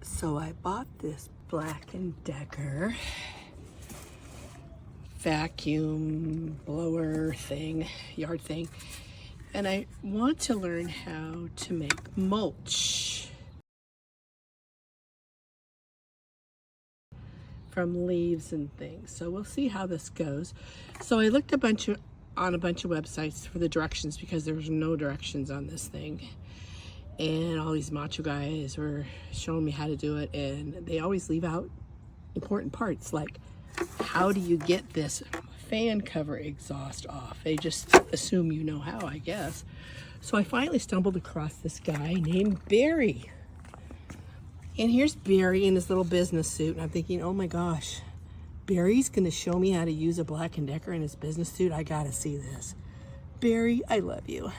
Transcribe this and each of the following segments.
So I bought this Black & Decker vacuum blower thing, yard thing, and I want to learn how to make mulch from leaves and things. So we'll see how this goes. So I looked on a bunch of websites for the directions because there was no directions on this thing. And all these macho guys were showing me how to do it, and they always leave out important parts like how do you get this fan cover exhaust off? They just assume you know how, I guess. So I finally stumbled across this guy named Barry. And here's Barry in his little business suit, and I'm thinking, oh my gosh, Barry's gonna show me how to use a Black & Decker in his business suit. I gotta see this. Barry, I love you.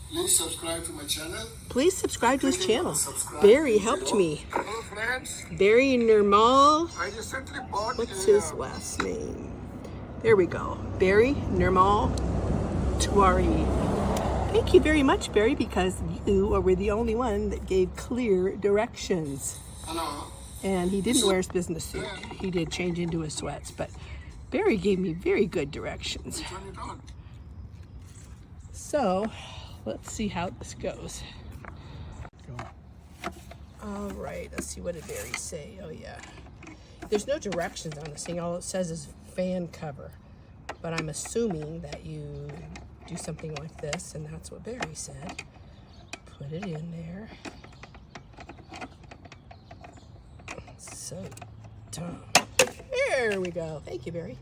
Please subscribe to my channel. Please subscribe to his channel. Barry helped me. Hello friends. Barry Nirmal. I recently bought What's his last name? There we go. Barry Nirmal Tuari. Thank you very much, Barry, because you were the only one that gave clear directions. Hello. And he didn't wear his business suit. He did change into his sweats, but Barry gave me very good directions. Turn it on. So, let's see how this goes. All right, let's see, what did Barry say? Oh yeah, there's no directions on this thing. All it says is fan cover, but I'm assuming that you do something like this, and that's what Barry said. Put it in there. So dumb. There we go. Thank you, Barry.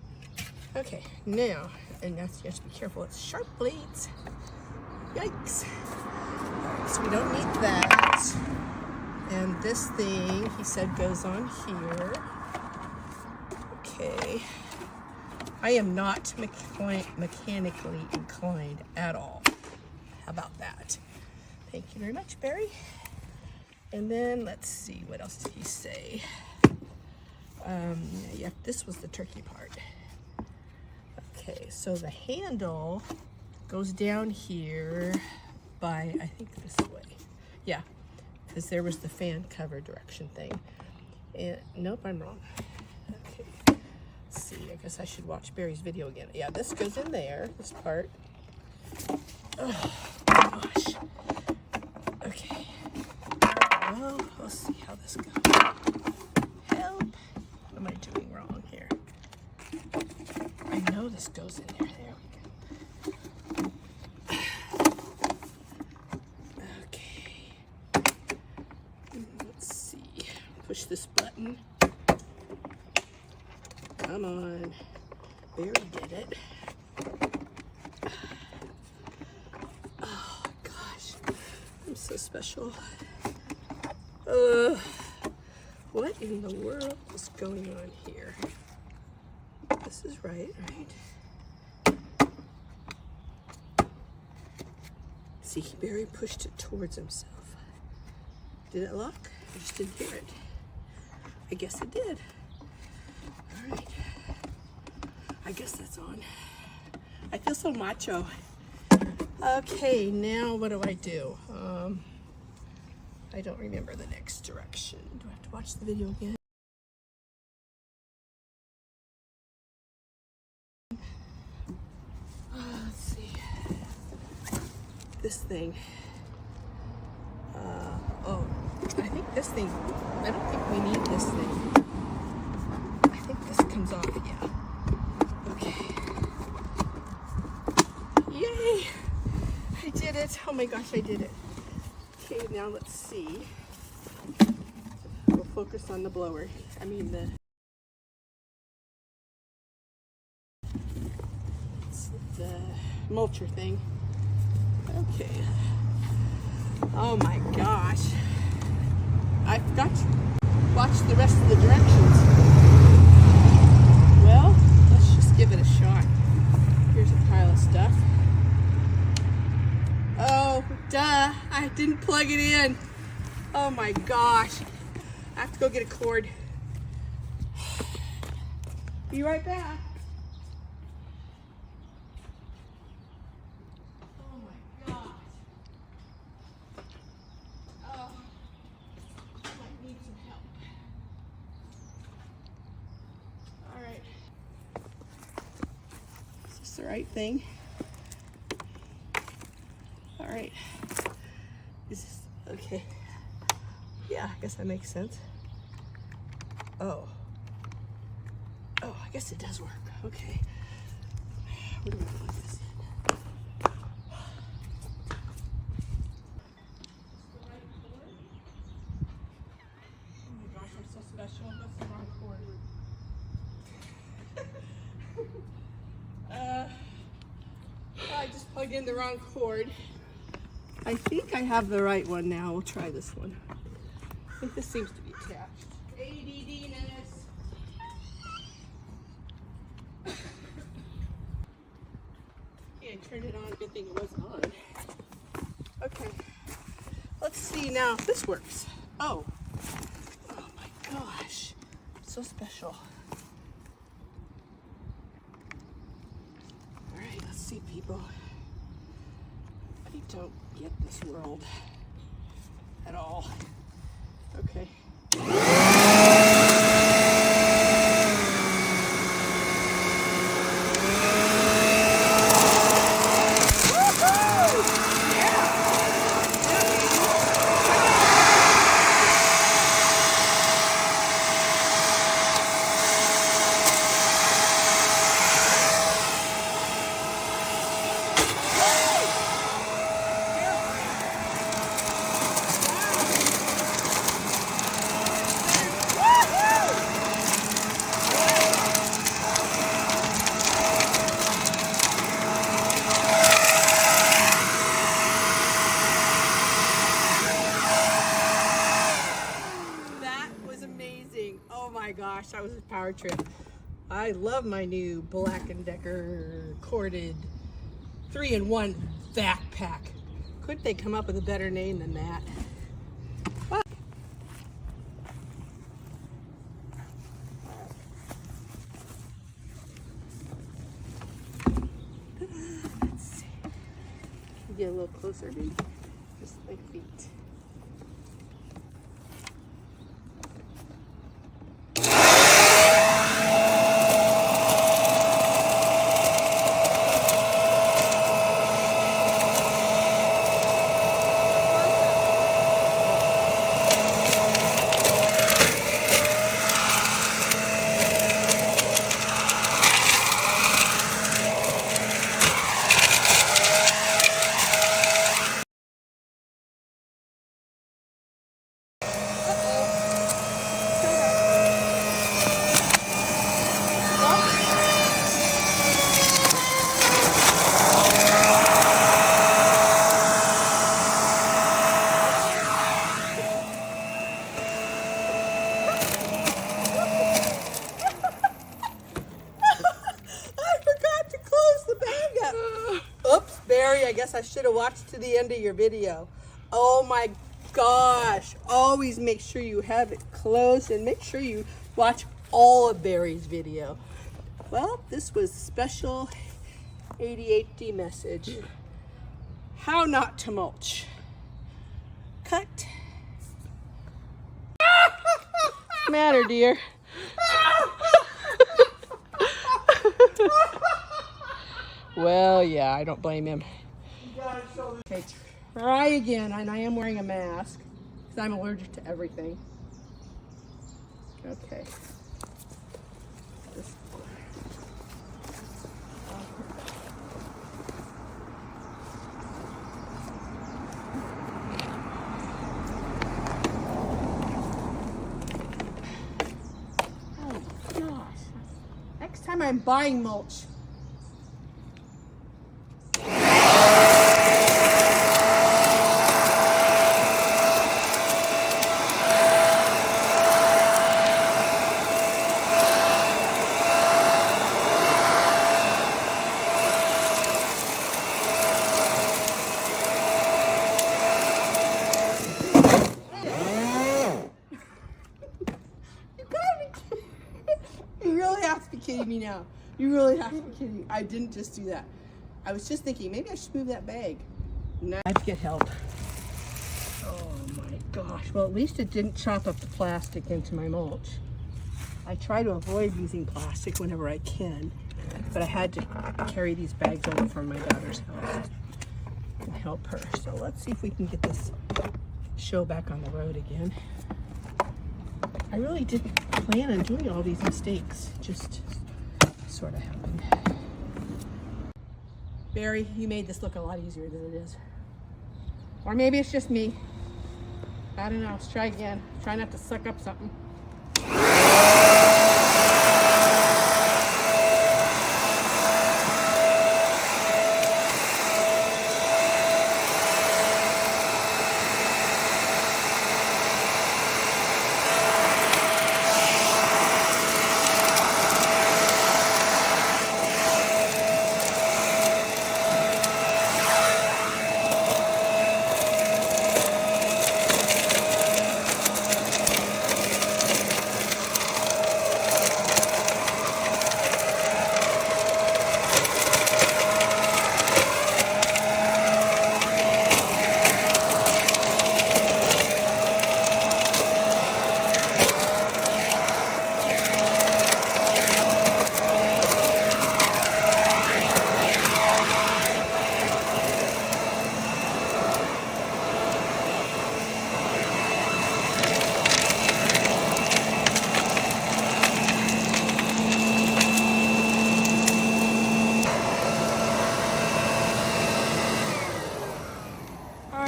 Okay, now, and that's, you have to be careful, it's sharp blades. Yikes. Alright, so we don't need that. And this thing, he said, goes on here. Okay. I am not mechanically inclined at all. How about that? Thank you very much, Barry. And then, let's see, what else did he say? Yeah, this was the tricky part. Okay, so the handle goes down here by, I think this way. Yeah, because there was the fan cover direction thing. And nope, I'm wrong. Okay, let's see, I guess I should watch Barry's video again. Yeah, this goes in there, this part. Oh, gosh. Okay. Well, let's see how this goes. Help. What am I doing wrong here? I know this goes in there. There we go. Okay. Let's see. Push this button. Come on. Barry did it. Oh, gosh. I'm so special. What in the world is going on here? This is right? See, Barry pushed it towards himself. Did it lock? I just didn't hear it. I guess it did. All right. I guess that's on. I feel so macho. Okay, now what do I do? I don't remember the next direction. Do I have to watch the video again? Let's see. This thing. Oh, I think this thing, I don't think we need this thing. I think this comes off, yeah. Okay. Yay! I did it. Oh my gosh, I did it. Okay, now let's see. We'll focus on the blower. I mean the mulcher thing. Okay. Oh my gosh. I forgot to watch the rest of the directions. Well, let's just give it a shot. Here's a pile of stuff. Oh, duh. I didn't plug it in. Oh my gosh. I have to go get a cord. Be right back. Oh my gosh. Oh. the right thing. All right. Is this okay? Yeah, I guess that makes sense. Oh. Oh, I guess it does work. Okay. Where do we plug this in? Oh my gosh, I'm so special. That's the wrong cord. I just plugged in the wrong cord. I think I have the right one now. We'll try this one. I think this seems to be attached. ADD-ness. Yeah, I turned it on. Good thing it wasn't on. Okay. Let's see now if this works. Oh. Oh my gosh. So special. Alright, let's see, people. I don't get this world at all. Okay. Gosh, that was a power trip. I love my new Black & Decker corded 3-in-1 backpack. Couldn't they come up with a better name than that? But let's see. Get a little closer, maybe. Just my feet. I guess I should have watched to the end of your video. Oh my gosh. Always make sure you have it closed and make sure you watch all of Barry's video. Well, this was special AuDHD message. How not to mulch. Cut. What's the matter, dear? Well, yeah, I don't blame him. Okay, try again, and I am wearing a mask because I'm allergic to everything. Okay. Oh gosh. Next time I'm buying mulch. Kidding me now. You really have to be kidding me. I didn't just do that. I was just thinking maybe I should move that bag. Now I have to get help. Oh my gosh. Well, at least it didn't chop up the plastic into my mulch. I try to avoid using plastic whenever I can. but I had to carry these bags over from my daughter's house and help her. So let's see if we can get this show back on the road again. I really didn't plan on doing all these mistakes, just sort of happened. Barry, you made this look a lot easier than it is. Or maybe it's just me. I don't know. Let's try again. Try not to suck up something.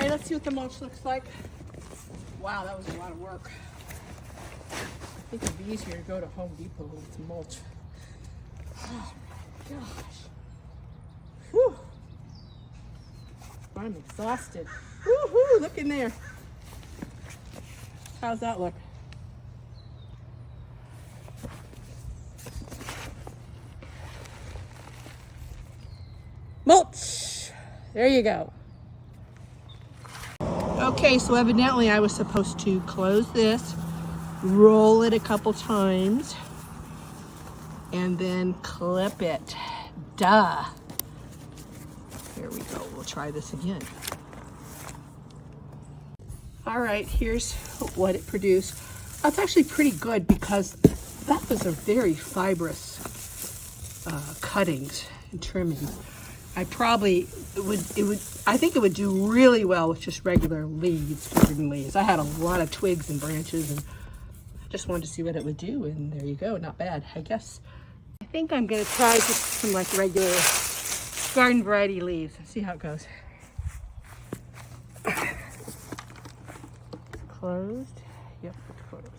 Let's see what the mulch looks like. Wow, that was a lot of work. I think it'd be easier to go to Home Depot with some mulch. Oh my gosh. Whew. I'm exhausted. Woo-hoo, look in there. How's that look? Mulch. There you go. Okay, so evidently I was supposed to close this, roll it a couple times, and then clip it. Duh. Here we go. We'll try this again. All right, here's what it produced. That's actually pretty good because that was a very fibrous cuttings and trimmings. I think it would do really well with just regular leaves, green leaves. I had a lot of twigs and branches and I just wanted to see what it would do, and there you go, not bad, I guess. I think I'm gonna try just some like regular garden variety leaves. See how it goes. Closed, yep, it's closed.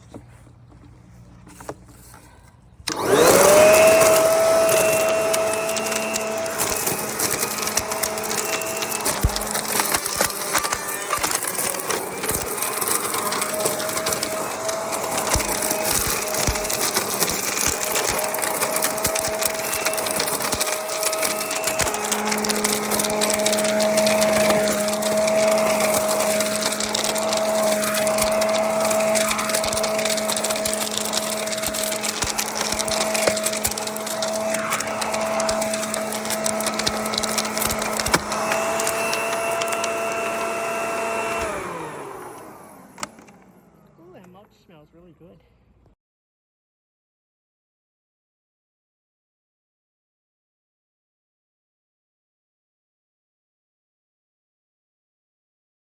Smells really good.